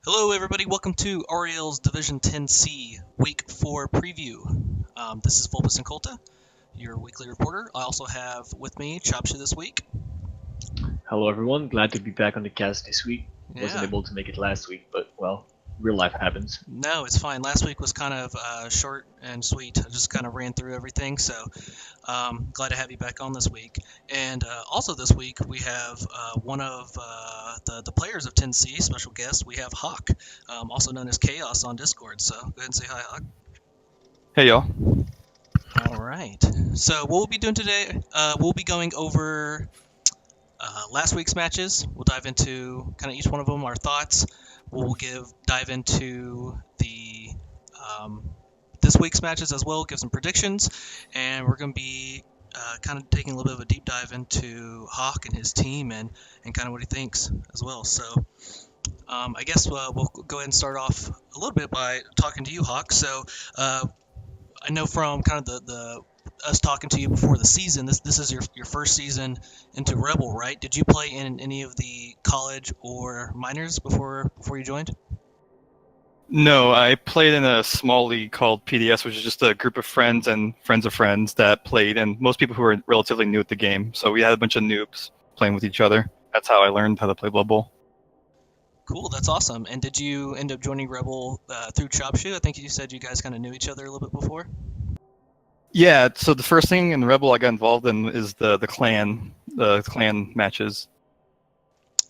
Hello, everybody. Welcome to Ariel's Division 10C Week 4 preview. This is Fulbus and Colta, your weekly reporter. I also have with me Chopsha this week. Hello, everyone. Glad to be back on the cast this week. Wasn't Yeah. able to make it last week, but well, real life happens. No, it's fine. Last week was kind of short and sweet. I just kind of ran through everything, so glad to have you back on this week. And also this week we have one of the players of 10C, special guest. We have Hawk, also known as Chaos on Discord. So go ahead and say hi, Hawk. Hey y'all. All right. So what we'll be doing today, we'll be going over last week's matches. We'll dive into kind of each one of them, our thoughts. We'll dive into the this week's matches as well, give some predictions, and we're going to be kind of taking a little bit of a deep dive into Hawk and his team and kind of what he thinks as well. So I guess we'll go ahead and start off a little bit by talking to you, Hawk. So I know from kind of the us talking to you before the season, this is your first season into Rebbl, right? Did you play in any of the college or minors before you joined? No, I played in a small league called PDS, which is just a group of friends and friends of friends that played, and most people who were relatively new at the game. So we had a bunch of noobs playing with each other. That's how I learned how to play Blood Bowl. Cool, that's awesome. And did you end up joining Rebbl through Chopshoe? I think you said you guys kind of knew each other a little bit before. Yeah, so the first thing in Rebbl I got involved in is the clan matches.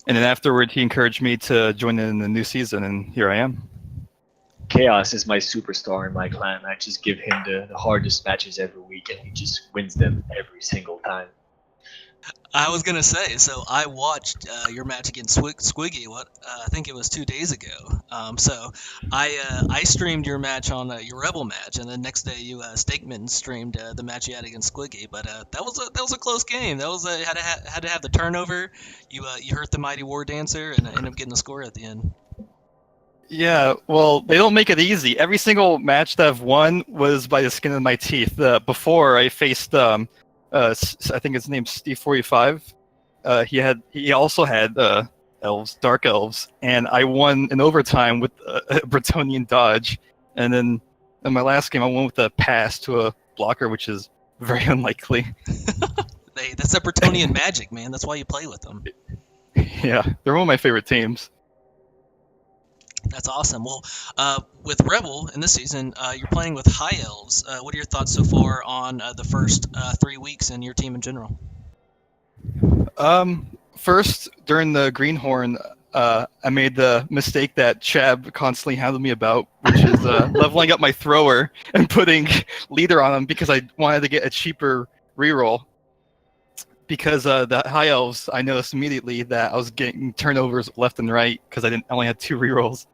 And then afterward, he encouraged me to join in the new season, and here I am. Chaos is my superstar in my clan. I just give him the hardest matches every week, and he just wins them every single time. I was gonna say, so I watched your match against Squiggy. I think it was 2 days ago. So I streamed your match on your Rebbl match, and then next day you Stakeman streamed the match you had against Squiggy. But that was a close game. That was had to have the turnover. You hurt the Mighty War Dancer and ended up getting the score at the end. Yeah, well, they don't make it easy. Every single match that I've won was by the skin of my teeth. Before I faced I think his name's Steve 45. He also had elves, dark elves, and I won in overtime with a Bretonian dodge. And then in my last game, I won with a pass to a blocker, which is very unlikely. That's that Bretonian magic, man. That's why you play with them. Yeah, they're one of my favorite teams. That's awesome. Well, with Rebbl in this season, you're playing with High Elves. What are your thoughts so far on the first 3 weeks and your team in general? First, during the Greenhorn, I made the mistake that Chab constantly hounded me about, which is leveling up my thrower and putting leader on him because I wanted to get a cheaper reroll. Because the High Elves, I noticed immediately that I was getting turnovers left and right because I only had 2 rerolls.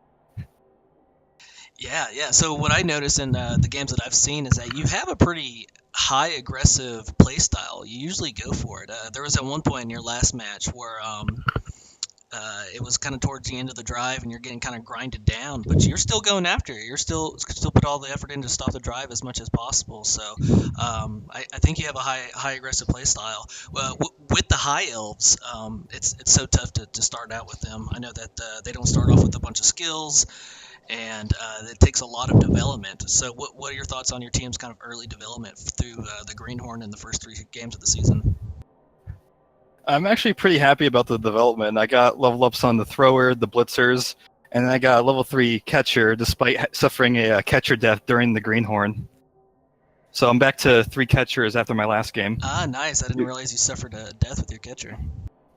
Yeah. So what I notice in the games that I've seen is that you have a pretty high aggressive play style. You usually go for it. There was at one point in your last match where it was kind of towards the end of the drive and you're getting kind of grinded down, but you're still going after it. You're still put all the effort in to stop the drive as much as possible. So I think you have a high aggressive play style. With the High Elves, it's so tough to start out with them. I know that they don't start off with a bunch of skills, and it takes a lot of development. So what are your thoughts on your team's kind of early development through the Greenhorn in the first 3 games of the season? I'm actually pretty happy about the development. I got level ups on the thrower, the blitzers, and I got a level 3 catcher despite suffering a catcher death during the Greenhorn. So I'm back to 3 catchers after my last game. Ah, nice. I didn't realize you suffered a death with your catcher.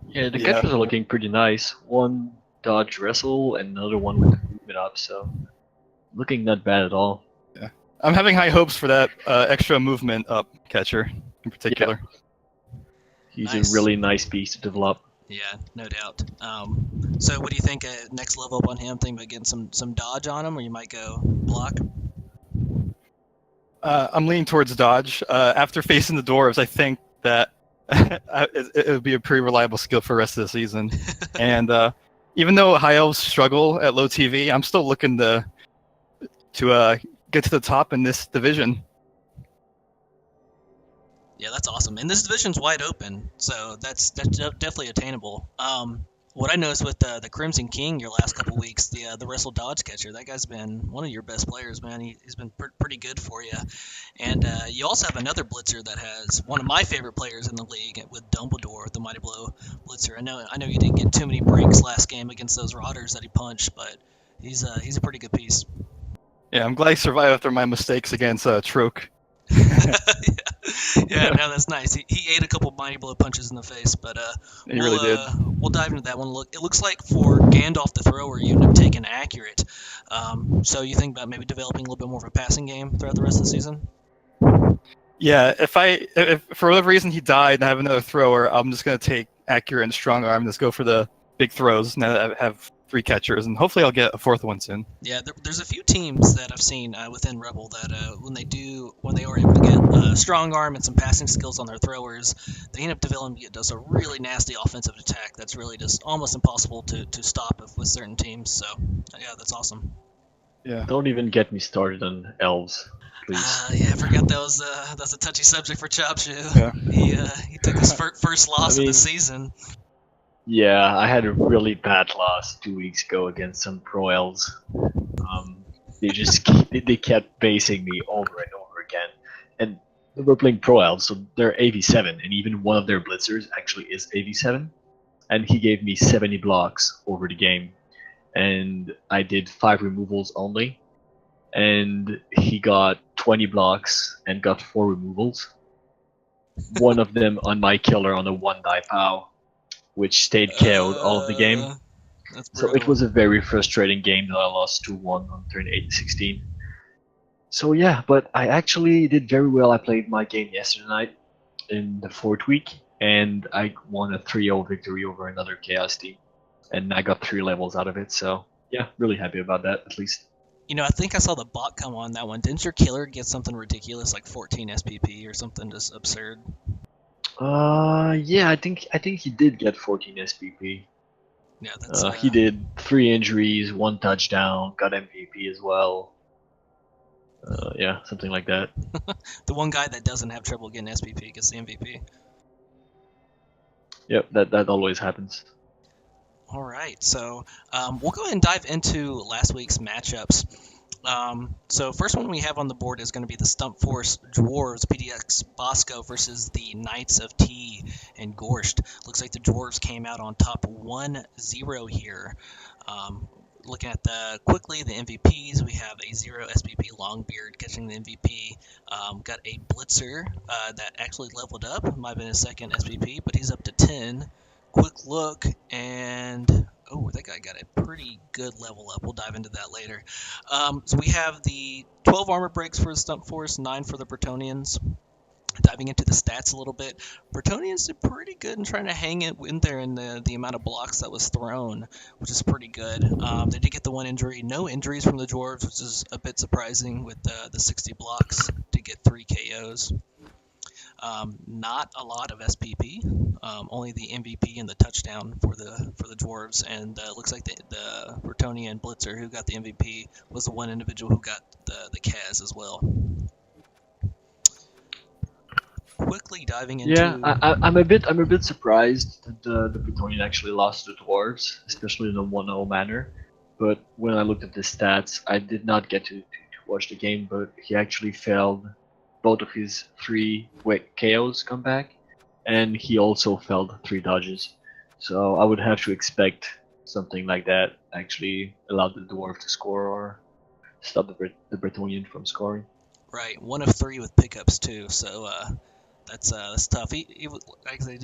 Yeah, the catchers are looking pretty nice. One dodge wrestle and another one with the movement up, so looking not bad at all. Yeah, I'm having high hopes for that extra movement up catcher in particular. Yeah. He's a really nice piece to develop. Yeah, no doubt. So what do you think next level up on him? Think about getting some dodge on him, or you might go block? I'm leaning towards dodge. After facing the dwarves, I think that it would be a pretty reliable skill for the rest of the season. And even though High Elves struggle at low TV, I'm still looking to get to the top in this division. Yeah, that's awesome. And this division's wide open, so that's definitely attainable. What I noticed with the Crimson King your last couple weeks, the Wrestle Dodge catcher, that guy's been one of your best players, man. He's been pretty good for you. And you also have another blitzer that has one of my favorite players in the league with Dumbledore, the Mighty Blow blitzer. I know you didn't get too many breaks last game against those Rotters that he punched, but he's a pretty good piece. Yeah, I'm glad I survived after my mistakes against Troke. Yeah, no, that's nice. He ate a couple Mighty Blow punches in the face, but He really did. We'll dive into that one. It looks like for Gandalf the thrower, you end up taking accurate. So you think about maybe developing a little bit more of a passing game throughout the rest of the season? Yeah, if for whatever reason he died and I have another thrower, I'm just gonna take accurate and strong arm. Just go for the big throws now that I have 3 catchers, and hopefully I'll get a 4th one soon. Yeah, there's a few teams that I've seen within Rebbl that when they are able to get strong arm and some passing skills on their throwers, they end up developing does a really nasty offensive attack that's really just almost impossible to stop with certain teams. So yeah, that's awesome. Yeah. Don't even get me started on elves, please. Yeah, I forgot that's a touchy subject for Chopshu. Yeah. He took his first loss of mean- the season. Yeah, I had a really bad loss 2 weeks ago against some pro elves. They kept basing me over and over again, and they were playing pro elves, so they're AV7, and even one of their blitzers actually is AV7, and he gave me 70 blocks over the game, and I did 5 removals only, and he got 20 blocks and got 4 removals. One of them on my killer on a 1-die POW, which stayed KO'd all of the game. That's So it was a very frustrating game that I lost 2-1 on turn 8-16. So yeah, but I actually did very well. I played my game yesterday night in the 4th week, and I won a 3-0 victory over another Chaos team. And I got 3 levels out of it, so yeah, really happy about that, at least. I think I saw the bot come on that one. Didn't your killer get something ridiculous like 14 SPP or something just absurd? Yeah, I think he did get 14 SPP. Yeah, that's He did 3 injuries, 1 touchdown, got MVP as well. Yeah, something like that. the one guy that doesn't have trouble getting SPP gets the MVP. Yep, that always happens. All right, so we'll go ahead and dive into last week's matchups. So first one we have on the board is going to be the Stump Force Dwarves PDX Bosco versus the Knights of T and Gorsht. Looks like the Dwarves came out on top 1-0 here. Looking at the MVPs, we have a 0 SPP Longbeard catching the MVP. Got a Blitzer that actually leveled up. Might have been his second SPP, but he's up to 10. Quick look, and that guy got a pretty good level up. We'll dive into that later. So we have the 12 armor breaks for the Stump Force, 9 for the Bretonnians. Diving into the stats a little bit, Bretonnians did pretty good in trying to hang it in there in the amount of blocks that was thrown, which is pretty good. They did get the 1 injury. No injuries from the Dwarves, which is a bit surprising with the 60 blocks to get 3 KOs. Not a lot of SPP, only the MVP and the touchdown for the Dwarves, and looks like the Bretonnian Blitzer who got the MVP was the one individual who got the Kaz as well. Quickly diving into I'm a bit surprised that the Bretonnian actually lost to the Dwarves, especially in a 1-0 manner. But when I looked at the stats, I did not get to watch the game, but he actually failed both of his 3 quick KOs come back, and he also failed 3 dodges. So I would have to expect something like that actually allowed the Dwarf to score or stop the Bretonnian from scoring. Right, 1 of 3 with pickups too, so that's tough. He actually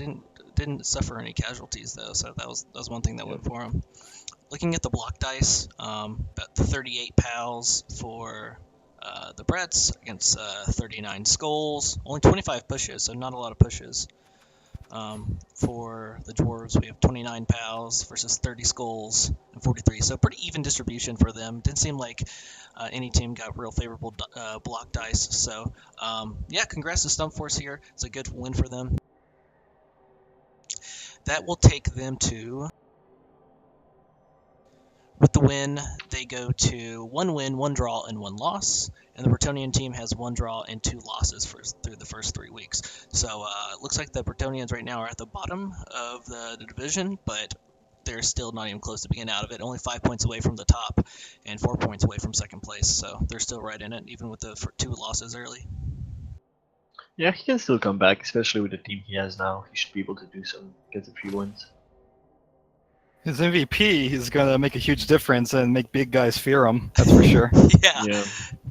didn't suffer any casualties though, so that was one thing that went for him. Looking at the block dice, about 38 pals for the Bretts against 39 skulls, only 25 pushes, so not a lot of pushes. For the Dwarves, we have 29 pals versus 30 skulls and 43, so pretty even distribution for them. Didn't seem like any team got real favorable block dice, so yeah, congrats to Stump Force here. It's a good win for them. That will take them to... With the win, they go to 1 win, 1 draw, and 1 loss. And the Bretonnian team has 1 draw and 2 losses through the first 3 weeks. So it looks like the Bretonnians right now are at the bottom of the division, but they're still not even close to being out of it. Only 5 points away from the top, and 4 points away from second place. So they're still right in it, even with the 2 losses early. Yeah, he can still come back, especially with the team he has now. He should be able to get a few wins. His MVP is gonna make a huge difference and make big guys fear him. That's for sure. Yeah.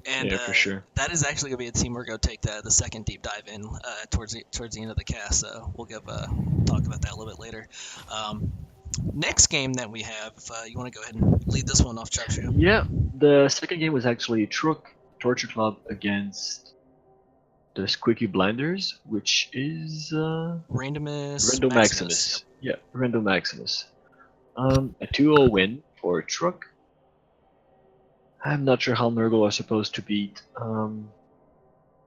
And for sure. that is actually going to be a team we're going to take the second deep dive in towards the end of the cast. So we'll talk about that a little bit later. Next game that we have, you want to go ahead and lead this one off, Chapshu? Yeah, the second game was actually Truck Torture Club against the Squeaky Blinders, which is Randomus Random Maximus. Yeah, Random Maximus. A 2-0 win for Truck. I'm not sure how Nurgle are supposed to beat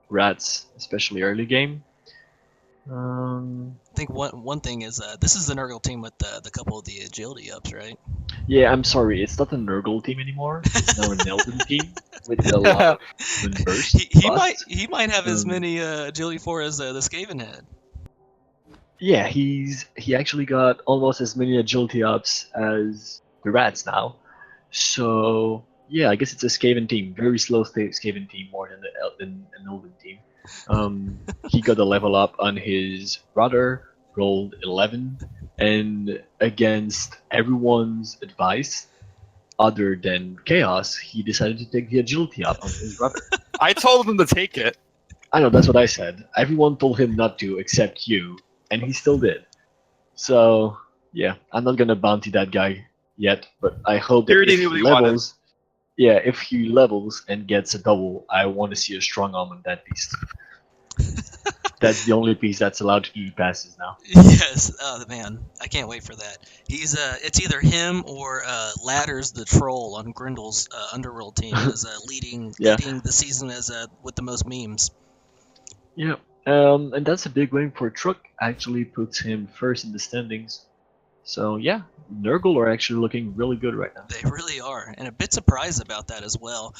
Rats, especially early game. I think one thing is this is the Nurgle team with the couple of the agility ups, right? Yeah, I'm sorry, it's not a Nurgle team anymore. It's now a Nelson team with a lot of burst. He might have as many agility 4 as the Skaven had. Yeah, he actually got almost as many agility ups as the Rats now. So yeah, I guess it's a Skaven team, very slow Skaven team more than an Elven team. He got a level up on his Rudder, rolled 11, and against everyone's advice, other than Chaos, he decided to take the agility up on his Rudder. I told him to take it. I know, that's what I said. Everyone told him not to except you, and he still did. So yeah, I'm not gonna bounty that guy yet, but I hope that if he levels, if he levels and gets a double, I want to see a strong arm on that beast. That's the only piece that's allowed to do passes now. Yes, man, I can't wait for that. He's it's either him or Ladders the troll on Grindel's Underworld team is leading the season as with the most memes. Yeah, and that's a big win for Truck. Actually puts him first in the standings. So yeah, Nurgle are actually looking really good right now. They really are, and a bit surprised about that as well.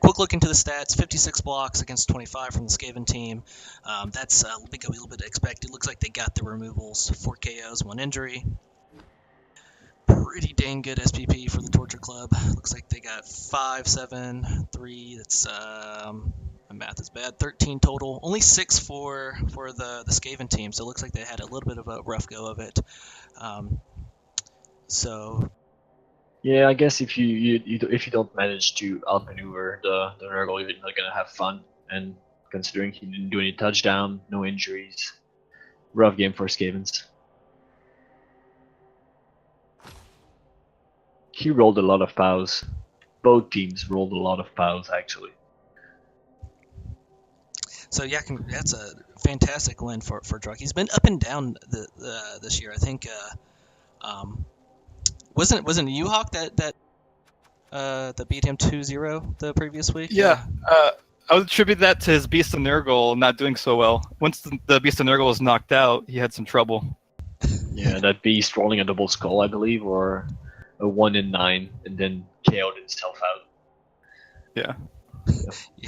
Quick look into the stats: 56 blocks against 25 from the Skaven team. That's a little bit expected. Looks like they got the removals: 4 KOs, 1 injury. Pretty dang good SPP for the Torture Club. Looks like they got 5, 7, 3. That's my math is bad. 13 total. Only 6 for the Skaven team. So it looks like they had a little bit of a rough go of it. So yeah, I guess if you don't manage to outmaneuver the Nurgle, you're not gonna have fun. And considering he didn't do any touchdown, no injuries, rough game for Skavens. He rolled a lot of POWs. Both teams rolled a lot of POWs actually. So yeah, that's a fantastic win for Druck. He's been up and down this year. I think wasn't it U-Hawk that beat him 2-0 the previous week? Yeah. I would attribute that to his Beast of Nurgle not doing so well. Once the Beast of Nurgle was knocked out, he had some trouble. Yeah, that Beast rolling a double skull, I believe, or a 1 in 9, and then KO'd himself out. Yeah.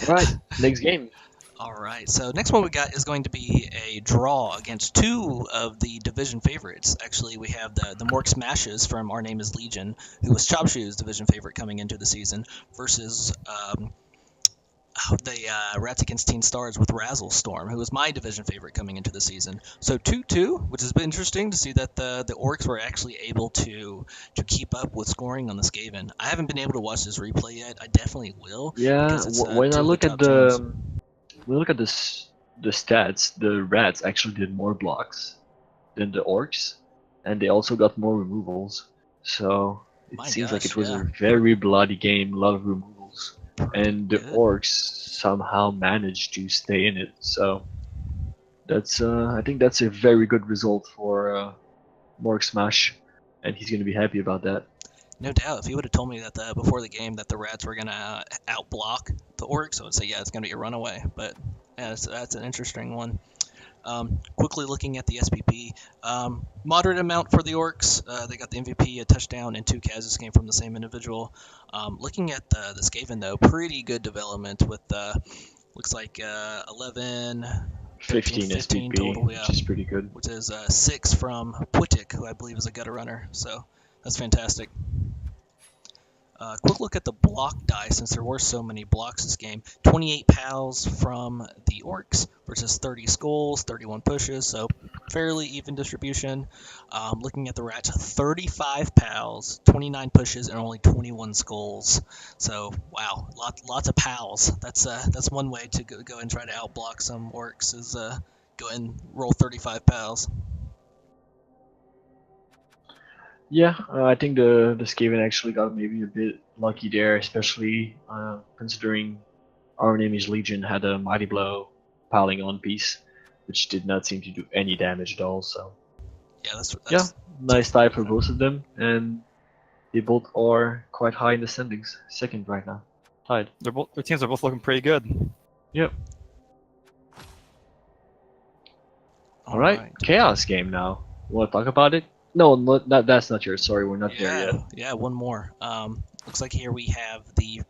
Right, next game. All right, so next one we got is going to be a draw against 2 of the division favorites. Actually, we have the Mork Smashes from Our Name is Legion, who was Chopshoe's division favorite coming into the season, versus the Rats Against Teen Stars with Razzle Storm, who was my division favorite coming into the season. So 2-2, which has been interesting to see that the Orcs were actually able to keep up with scoring on the Skaven. I haven't been able to watch this replay yet. I definitely will. Yeah, when I look at the stats, the Rats actually did more blocks than the Orcs, and they also got more removals. So it seems like it was a very bloody game, a lot of removals, and the Orcs somehow managed to stay in it. So that's I think that's a very good result for Mork Smash, and he's going to be happy about that. No doubt. If he would have told me that before the game that the Rats were going to outblock the Orcs, I would say, yeah, it's going to be a runaway. But yeah, that's an interesting one. Quickly looking at the SPP, moderate amount for the Orcs. They got the MVP, a touchdown, and 2 Kazas came from the same individual. Looking at the Skaven, though, pretty good development with, looks like 11... 15 SPP, total, yeah, which is pretty good. Which is 6 from Putik, who I believe is a gutter runner. So That's fantastic. Quick look at the block die, since there were so many blocks this game. 28 pals from the Orcs versus 30 skulls, 31 pushes, so fairly even distribution. Looking at the Rats, 35 pals, 29 pushes, and only 21 skulls. So wow, lots of pals. That's one way to go and try to outblock some Orcs, is go and roll 35 pals. Yeah, I think the Skaven actually got maybe a bit lucky there, especially considering our Enemy's Legion had a Mighty Blow piling on piece, which did not seem to do any damage at all. So Yeah, that's yeah, nice tie for both of them, and they both are quite high in the standings, second right now, tied. Their teams are both looking pretty good. Yep. All right, Chaos game now. You want to talk about it? No, that's not yours. Sorry, we're not there yet. Yeah, one more. Looks like here we have the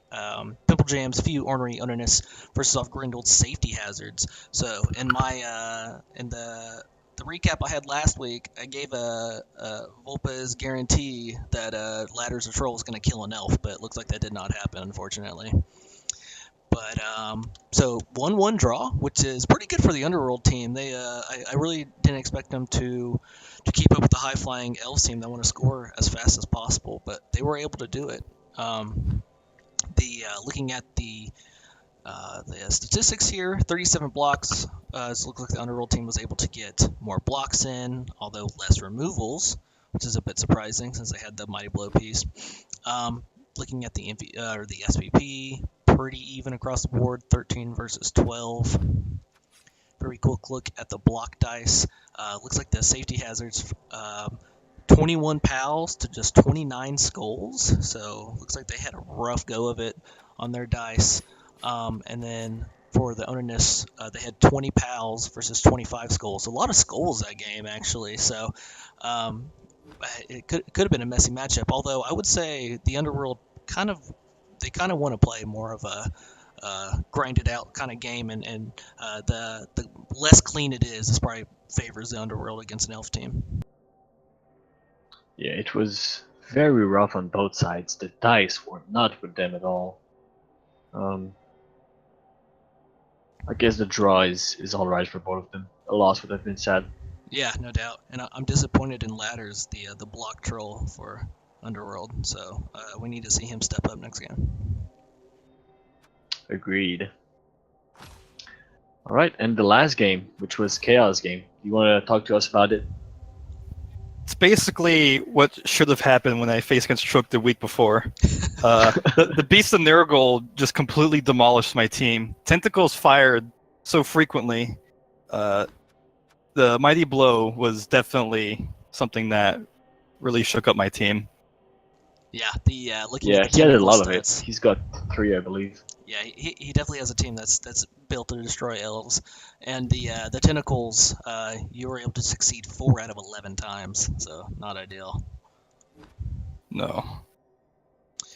Pimple Jam's Few Ornery Ownerness versus Off Grindel's Safety Hazards. So in my in the recap I had last week, I gave a Volpa's guarantee that Ladders of Troll was going to kill an elf, but it looks like that did not happen, unfortunately. But so 1-1 draw, which is pretty good for the Underworld team. They I really didn't expect them to keep up with the high flying Elves team that want to score as fast as possible, but they were able to do it. Looking at the statistics here, 37 blocks. It looks like the Underworld team was able to get more blocks in, although less removals, which is a bit surprising since they had the Mighty Blow piece. Looking at the the SVP, pretty even across the board, 13 versus 12. Very cool look at the block dice. Looks like the safety hazards, 21 pals to just 29 skulls. So looks like they had a rough go of it on their dice. And then for the Ownerness, they had 20 pals versus 25 skulls. A lot of skulls that game, actually. So it could have been a messy matchup. Although I would say the Underworld kind of want to play more of a grinded out kind of game, and the less clean it is probably favors the Underworld against an elf team. Yeah, it was very rough on both sides. The dice were not with them at all. I guess the draw is alright for both of them. A loss would have been sad. Yeah, no doubt. And I'm disappointed in Ladders, the block troll for Underworld. So we need to see him step up next game. Agreed. Alright, and the last game, which was Chaos game. You want to talk to us about it? It's basically what should have happened when I faced against Chook the week before. The Beast of Nurgle just completely demolished my team. Tentacles fired so frequently. The Mighty Blow was definitely something that really shook up my team. Yeah, looking Yeah, at the he had a technical lot of it. stats. He's got 3, I believe. Yeah, he definitely has a team that's built to destroy elves, and the tentacles, you were able to succeed 4 out of 11 times, so not ideal. No,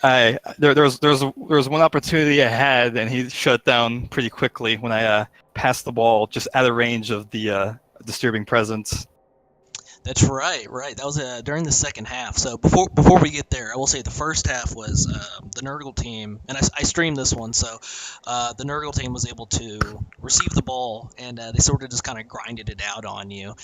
there was one opportunity I had, and he shut down pretty quickly when I passed the ball just out of range of the disturbing presence. That's right. That was during the second half. So before we get there, I will say the first half was the Nurgle team, and I streamed this one. So the Nurgle team was able to receive the ball, and they sort of just kind of grinded it out on you.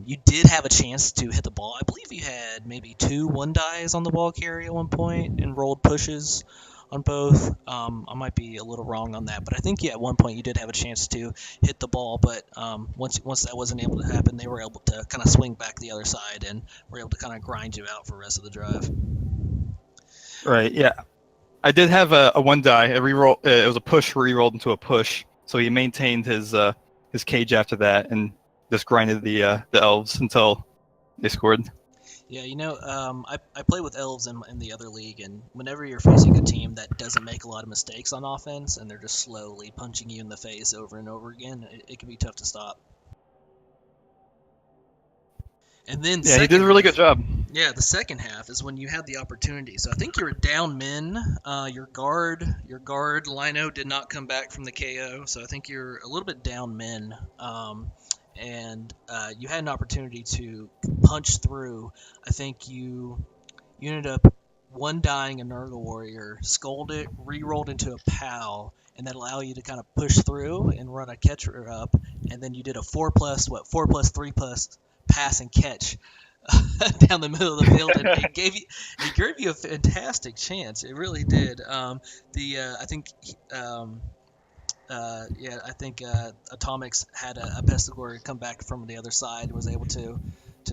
You did have a chance to hit the ball. I believe you had maybe 2 1-dies on the ball carry at one point, and rolled pushes on both. I might be a little wrong on that, but I think at one point you did have a chance to hit the ball, but once that wasn't able to happen, they were able to kind of swing back the other side and were able to kind of grind you out for the rest of the drive. Right, yeah. I did have a 1-die. A reroll. It was a push re-rolled into a push, so he maintained his cage after that and just grinded the elves until they scored. Yeah, I play with elves in the other league, and whenever you're facing a team that doesn't make a lot of mistakes on offense, and they're just slowly punching you in the face over and over again, it can be tough to stop. And then he did a really good job. Yeah, the second half is when you had the opportunity. So I think you were down men. Your guard Lino did not come back from the KO, so I think you're a little bit down men. And you had an opportunity to punch through. I think you you ended up one dying a Nurgle Warrior, scold it, re-rolled into a POW, and that allowed you to kind of push through and run a catcher up, and then you did a 4+3+ pass and catch down the middle of the field, and it gave you a fantastic chance. It really did. I think Atomics had a Pestigore come back from the other side, was able to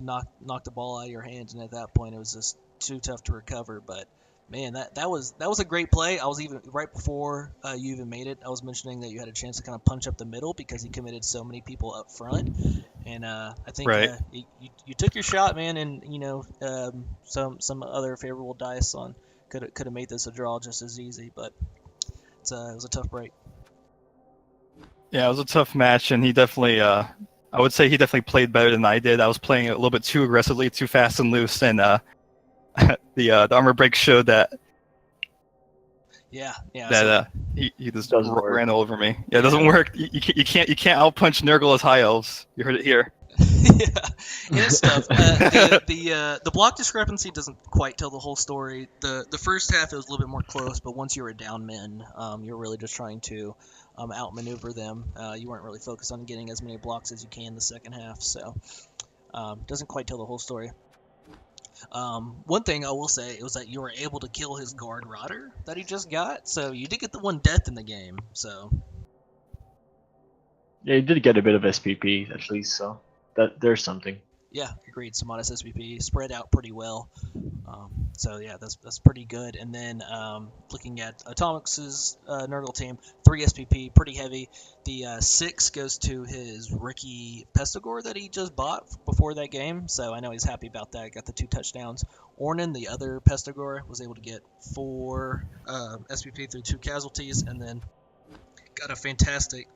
knock the ball out of your hands, and at that point it was just too tough to recover. But man, that was a great play. I was even right before you even made it, I was mentioning that you had a chance to kind of punch up the middle because he committed so many people up front, and I think Right. You took your shot, man, and some other favorable dice on could have made this a draw just as easy, but it was a tough break. Yeah, it was a tough match, and he definitely, I would say he definitely played better than I did. I was playing a little bit too aggressively, too fast and loose, and the armor break showed that Yeah. he just Doesn't work. ran all over me. Yeah, it doesn't work. You can't outpunch Nurgle as high elves. You heard it here. Yeah, and it's tough. The block discrepancy doesn't quite tell the whole story. The first half it was a little bit more close, but once you were down men, you're really just trying to outmaneuver them. You weren't really focused on getting as many blocks as you can in the second half, so doesn't quite tell the whole story. One thing I will say was that you were able to kill his guard rotter that he just got, so you did get the one death in the game. So Yeah, he did get a bit of SPP at least, so that there's something. yeah, agreed. Some modest SPP spread out pretty well. So yeah, that's pretty good. And then looking at Atomics' Nurgle team, 3 SPP, pretty heavy. The 6 goes to his rookie Pestigore that he just bought before that game. So I know he's happy about that. Got the 2 touchdowns. Ornan, the other Pestigore, was able to get 4 SPP through 2 casualties, and then got a fantastic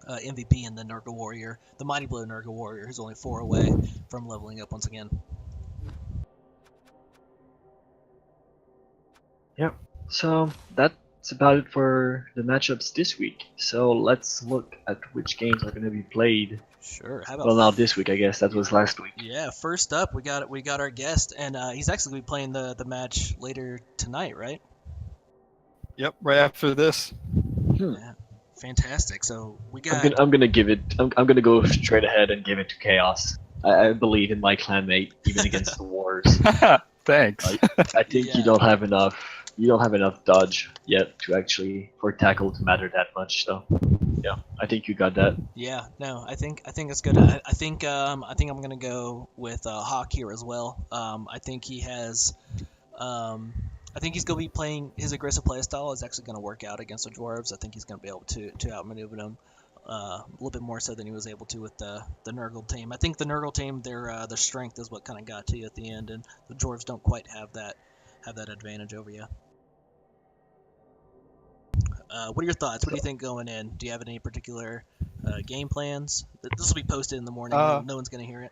MVP in the Nurgle Warrior, the Mighty Blow Nurgle Warrior, who's only 4 away from leveling up once again. Yep. So that's about it for the matchups this week. So let's look at which games are going to be played. Sure. How about Well, not this week, I guess. That was last week. Yeah, first up we got our guest, and he's actually going to be playing the match later tonight, right? Yep, right after this. Yeah. Fantastic. So we got. I'm gonna give it. I'm gonna go straight ahead and give it to Chaos. I believe in my clanmate, even against the wars. Thanks. I think Yeah. you don't have enough. You don't have enough dodge yet to actually for tackle to matter that much. So, yeah, I think you got that. Yeah, no, I think it's good. I think I'm gonna go with Hawk here as well. I think he has. I think he's going to be playing his aggressive play style is actually going to work out against the Dwarves. I think he's going to be able to outmaneuver them a little bit more so than he was able to with the Nurgle team. I think the Nurgle team, their strength is what kind of got to you at the end, and the Dwarves don't quite have that advantage over you. What are your thoughts? What do you think going in? Do you have any particular game plans? This will be posted in the morning. No one's going to hear it.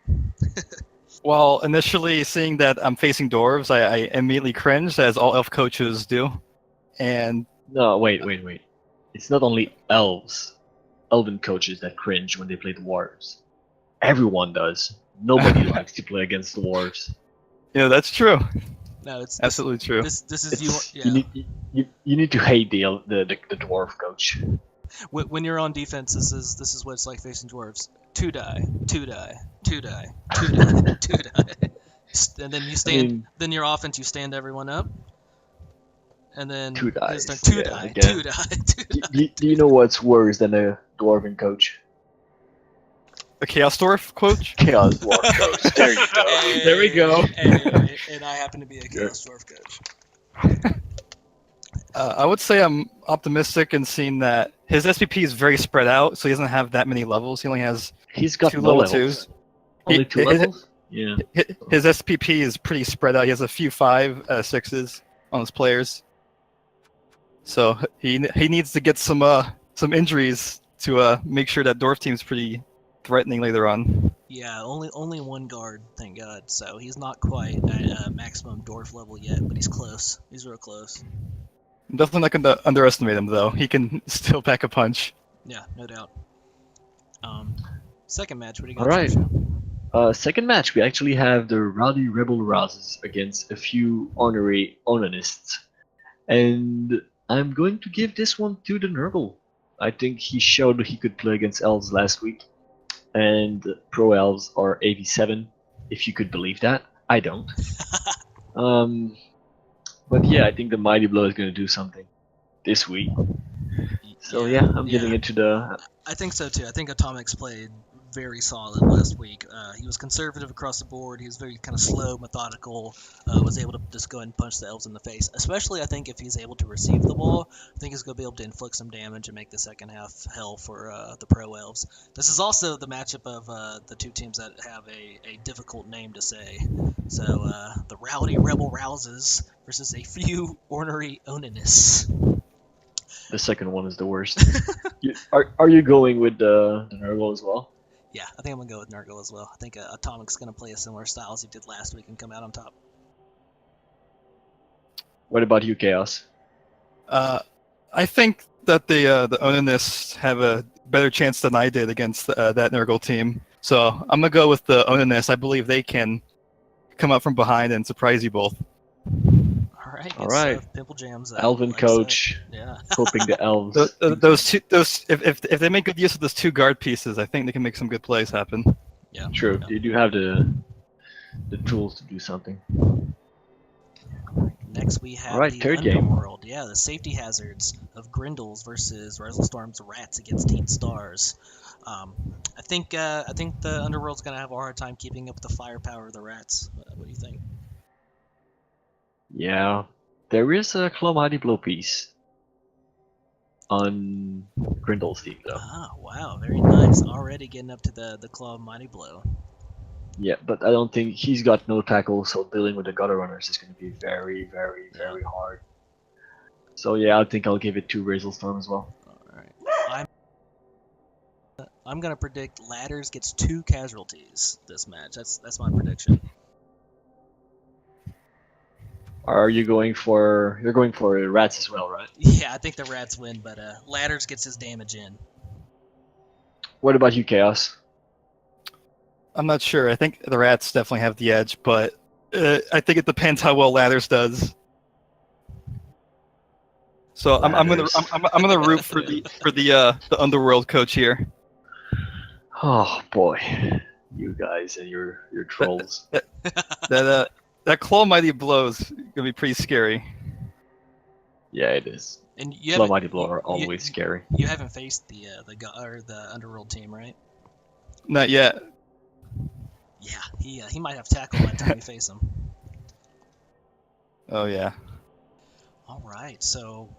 Well, initially seeing that I'm facing dwarves, I immediately cringed, as all elf coaches do. And No, wait. It's not only elven coaches that cringe when they play dwarves. Everyone does. Nobody likes to play against dwarves. that's true. No, it's Absolutely true. This is you. You need to hate the dwarf coach. When you're on defense, this is what it's like facing dwarves. 2 die, 2 die, 2 die, 2 die, 2 die. And then you stand. I mean, then your offense, you stand everyone up. And then 2 dies. his turn, 2 Yeah, die, again. 2 die, 2 die. Do you know what's worse than a dwarven coach? A Chaos Dwarf coach? Chaos dwarf coach. There you go. Hey, There we go. hey, and I happen to be a Chaos Dwarf coach. I would say I'm optimistic in seeing that his SPP is very spread out, so he doesn't have that many levels. He only has He's got 2 no level levels. 2s. Only He- 2 his- levels? Yeah. His SPP is pretty spread out. He has a few 5, 6s on his players. So he needs to get some injuries to make sure that dwarf team's pretty threatening later on. Yeah, only 1 guard, thank God. So he's not quite at maximum dwarf level yet, but he's close. He's real close. I'm definitely not going to underestimate him, though. He can still pack a punch. Yeah, no doubt. Second match, what do you got? All right. Sergio? Second match, we actually have the Rowdy Rebel Rouses against a few honorary Onanists. And I'm going to give this one to the Nurgle. I think he showed he could play against Elves last week. And Pro Elves are AV7, if you could believe that. I don't. But yeah, I think the Mighty Blow is going to do something this week. So yeah, I'm giving it to the... I think so too. I think Atomic's played very solid last week. He was conservative across the board. He was very kind of slow, methodical. Was able to just go ahead and punch the elves in the face. Especially, I think if he's able to receive the ball, I think he's going to be able to inflict some damage and make the second half hell for the pro elves. This is also the matchup of the two teams that have a difficult name to say. So the Rowdy Rebel Rouses versus a few ornery Onanists. The second one is the worst. Are you going with the Nurgle as well? Yeah, I think I'm going to go with Nurgle as well. I think Atomic's going to play a similar style as he did last week and come out on top. What about you, Chaos? I think that the Onanists have a better chance than I did against that Nurgle team. So I'm going to go with the Onanists. I believe they can come up from behind and surprise you both. All right. Pimple Jams. Elven like coach. Yeah. Hoping the elves. If they make good use of those two guard pieces, I think they can make some good plays happen. Yeah. True. Yeah. They do have the tools to do something. Next we have right, the third game. Underworld. Yeah, the safety hazards of Grindles versus Storm's Rats against Team Stars. I think the Underworld's gonna have a hard time keeping up with the firepower of the Rats. What do you think? Yeah, there is a Claw Mighty Blow piece on Grindle's team, though. Ah, wow, very nice. Already getting up to the Claw Mighty Blow. Yeah, but I don't think he's got no tackle, so dealing with the gutter runners is going to be very, very, very hard. So yeah, I think I'll give it to Storm as well. Alright. I'm gonna predict Ladders gets 2 casualties this match. That's my prediction. You're going for Rats as well, right? Yeah, I think the Rats win, but Ladders gets his damage in. What about you, Chaos? I'm not sure. I think the Rats definitely have the edge, but I think it depends how well Ladders does. So I'm gonna root for the Underworld coach here. Oh boy, you guys and your trolls. That Claw Mighty Blow's gonna be pretty scary. Yeah, it is. And Claw Mighty Blow are always scary. You haven't faced the Underworld team, right? Not yet. Yeah, he might have tackle by the time you face him. Oh yeah. All right, so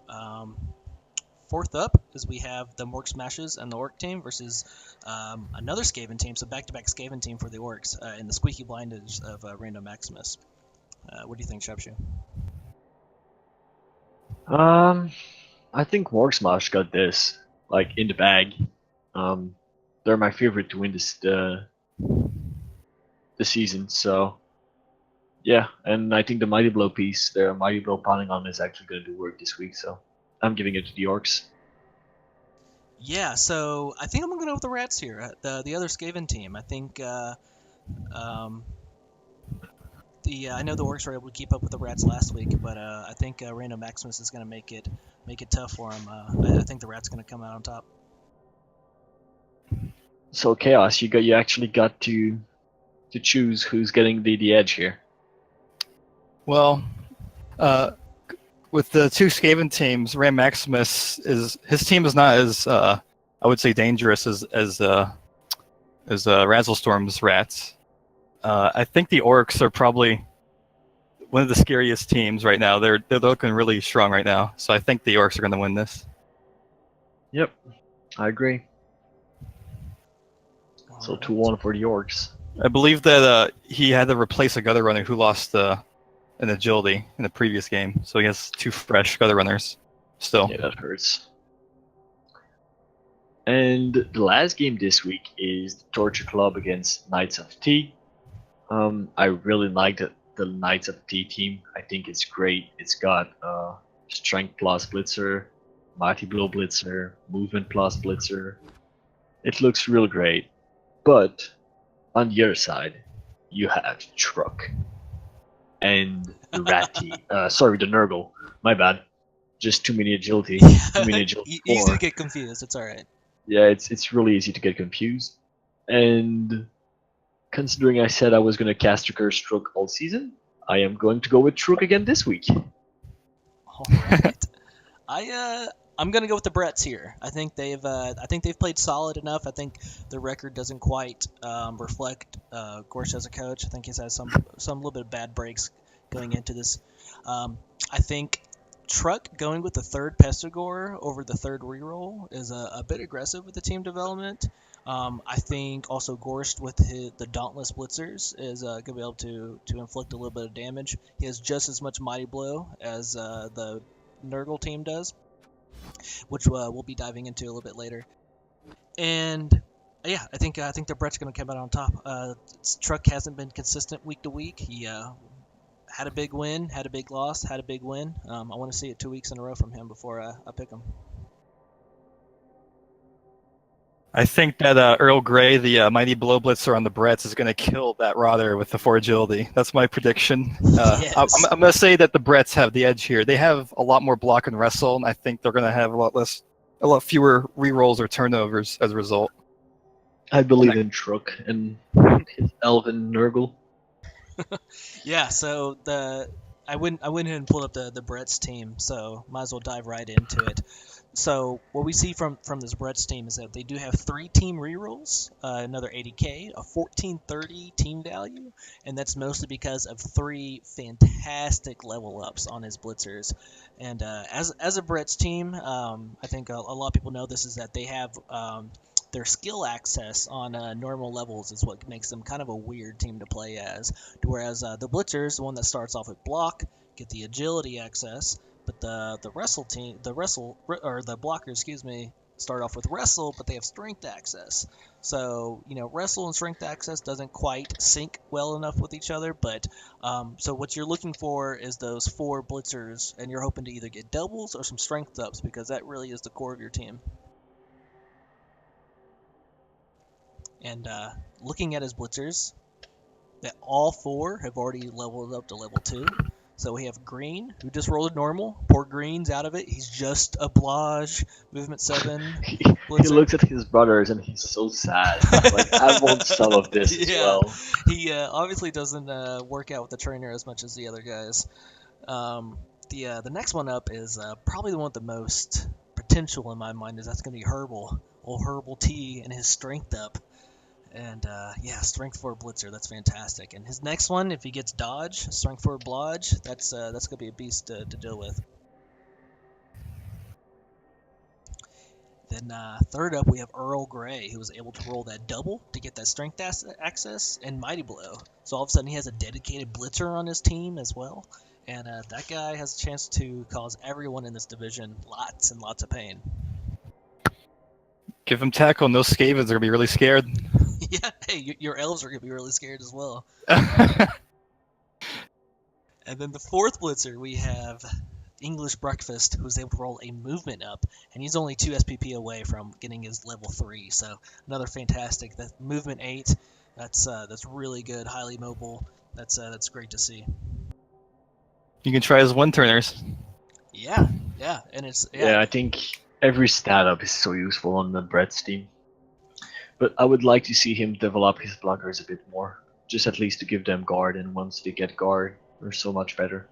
fourth up is we have the Mork Smashes and the Orc team versus another Skaven team, so back-to-back Skaven team for the Orcs in the Squeaky Blindage of Random Maximus. What do you think, Shepshu? I think Mork Smash got this like in the bag. They're my favorite to win the season, so yeah, and I think the Mighty Blow piece, the Mighty Blow piling on, is actually going to do work this week, so I'm giving it to the Orcs. Yeah, so I think I'm going to go with the Rats here, the other Skaven team. I think I know the Orcs were able to keep up with the Rats last week, but I think Random Maximus is going to make it tough for him. I think the Rats going to come out on top. So Chaos, you actually got to choose who's getting the edge here. Well, with the two Skaven teams, Ram Maximus his team is not as I would say dangerous as Razzlestorm's Rats. I think the Orcs are probably one of the scariest teams right now. They're looking really strong right now, so I think the Orcs are going to win this. Yep, I agree. So 2-1 for the Orcs. I believe that he had to replace a gutter runner who lost an agility in the previous game, so he has 2 fresh gutter runners still. Yeah, that hurts. And the last game this week is the Torture Club against Knights of T. I really like the Knights of T team. I think it's great. It's got Strength plus Blitzer, Mighty Blow Blitzer, Movement plus Blitzer. It looks real great. But On the other side, you have Truck and the Ratty. Sorry, the Nurgle. My bad. Just too many agility. Too many agility. Easy to 4. get confused. It's all right. Yeah, it's really easy to get confused. And considering I said I was going to cast a Curse Truck all season, I am going to go with Truck again this week. All right. I'm gonna go with the Bretts here. I think they've played solid enough. I think the record doesn't quite reflect Gorsh as a coach. I think he's had some little bit of bad breaks going into this. I think Truck going with the third Pestigore over the third reroll is a bit aggressive with the team development. I think also Gorst with the Dauntless Blitzers is going to be able to inflict a little bit of damage. He has just as much Mighty Blow as the Nurgle team does, which we'll be diving into a little bit later. And yeah, I think the Brett's going to come out on top. Truck hasn't been consistent week to week. He had a big win, had a big loss, had a big win. I want to see it 2 weeks in a row from him before I pick him. I think that Earl Grey, the Mighty Blow Blitzer on the Bretts, is going to kill that Rother with the 4 agility. That's my prediction. Yes. I'm going to say that the Bretts have the edge here. They have a lot more block and wrestle, and I think they're going to have a lot fewer rerolls or turnovers as a result. I believe in Truck and his Elven Nurgle. Yeah, so I went ahead and pulled up the Bretts team, so might as well dive right into it. So what we see from this Bretts team is that they do have 3 team rerolls, another 80k, a 1430 team value, and that's mostly because of 3 fantastic level ups on his blitzers. And as a Bretts team, I think a lot of people know this, is that they have their skill access on normal levels is what makes them kind of a weird team to play as. Whereas the Blitzers, the one that starts off with block, get the agility access, but the blockers, start off with wrestle, but they have strength access. So wrestle and strength access doesn't quite sync well enough with each other. But so what you're looking for is those 4 Blitzers, and you're hoping to either get doubles or some strength ups, because that really is the core of your team. And looking at his blitzers, that all 4 have already leveled up to level 2. So we have Green, who just rolled a normal. Poor Green's out of it. He's just a Blage, movement 7. He looks at his brothers and he's so sad. Like, I want some of this as well. He obviously doesn't work out with the trainer as much as the other guys. The next one up is probably the one with the most potential in my mind. That's going to be Rebbl. Old Rebbl T and his strength up. And strength 4 blitzer, that's fantastic. And his next one, if he gets dodge, strength 4 blodge, that's gonna be a beast to deal with. Then third up, we have Earl Grey, who was able to roll that double to get that strength access and Mighty Blow. So all of a sudden, he has a dedicated blitzer on his team as well. And that guy has a chance to cause everyone in this division lots and lots of pain. Give him tackle, and those Skavens are going to be really scared. Yeah, hey, your elves are going to be really scared as well. And then the fourth blitzer, we have English Breakfast, who's able to roll a movement up, and he's only 2 SPP away from getting his level 3. So another fantastic. That movement 8, that's really good, highly mobile. That's great to see. You can try his 1-turners. Yeah, and it's I think every stat up is so useful on the Brett's team. But I would like to see him develop his blockers a bit more, just at least to give them guard, and once they get guard, they're so much better.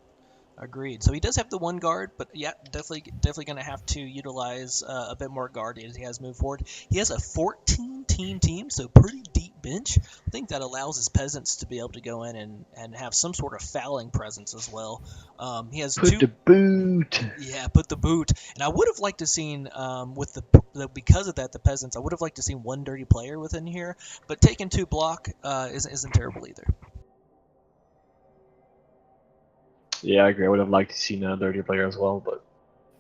Agreed. So he does have the 1 guard, but yeah, definitely going to have to utilize a bit more guard as he has moved forward. He has a 14-team team, so pretty deep bench. I think that allows his peasants to be able to go in and have some sort of fouling presence as well. He has Put the boot. Yeah, put the boot. And I would have liked to seen with because of that, the peasants, I would have liked to seen 1 dirty player within here, but taking 2 block isn't terrible either. Yeah, I agree. I would have liked to see a dirty player as well, but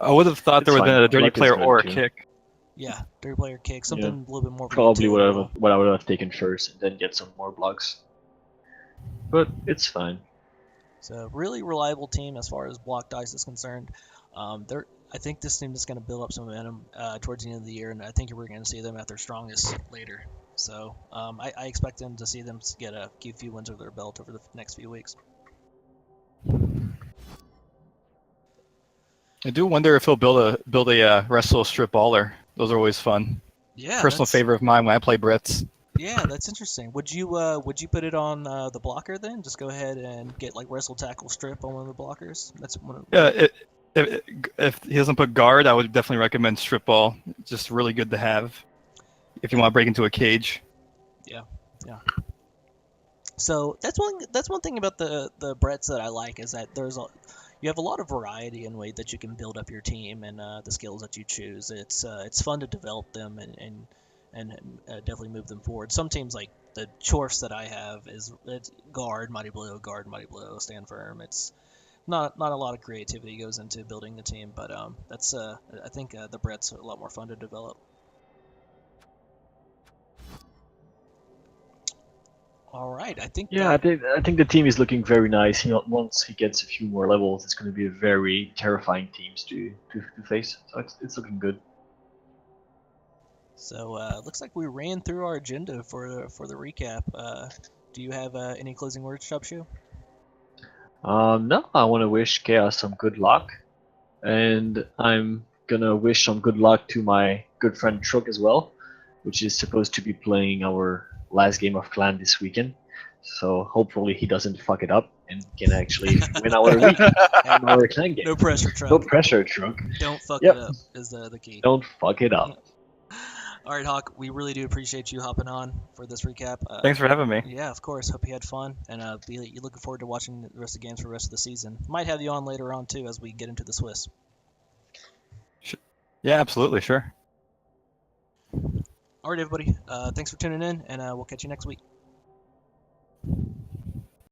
I would have thought there would have been a dirty player or a too. kick. Yeah, dirty player kick, something a little bit more. Probably what I would have taken first, and then get some more blocks. But it's fine. So really reliable team as far as block dice is concerned. I think this team is going to build up some momentum towards the end of the year, and I think we're going to see them at their strongest later. So I expect them to see them get a few wins under their belt over the next few weeks. I do wonder if he'll build a wrestle strip baller. Those are always fun. Yeah, Personal favorite of mine when I play Brits. Yeah, that's interesting. Would you put it on the blocker then? Just go ahead and get like wrestle tackle strip on one of the blockers. That's one of, Yeah, if he doesn't put guard, I would definitely recommend strip ball. It's just really good to have if you want to break into a cage. Yeah. So that's one thing about the Bretts that I like is that you have a lot of variety in way that you can build up your team and the skills that you choose. It's fun to develop them and definitely move them forward. Some teams like the Chorfs that I have it's guard, mighty blow, stand firm. It's not a lot of creativity goes into building the team, but that's I think the Bretts are a lot more fun to develop. All right, I think Yeah, I think the team is looking very nice. Once he gets a few more levels, it's going to be a very terrifying teams to face. So it's looking good. so. Looks like we ran through our agenda for the recap. Do you have any closing words, Shubshu? No, I want to wish Chaos some good luck, and I'm gonna wish some good luck to my good friend Truk as well, which is supposed to be playing our last game of Clan this weekend. So hopefully he doesn't fuck it up and can actually win our league and our Clan game. No pressure, No Truk. pressure, Truk. Don't fuck Yep. it up is the key. Don't fuck it up. All right, Hawk. We really do appreciate you hopping on for this recap. Thanks for having me. Yeah, of course. Hope you had fun, and you looking forward to watching the rest of the games for the rest of the season. Might have you on later on too as we get into the Swiss. Yeah, absolutely, sure. All right, everybody. Thanks for tuning in, and we'll catch you next week.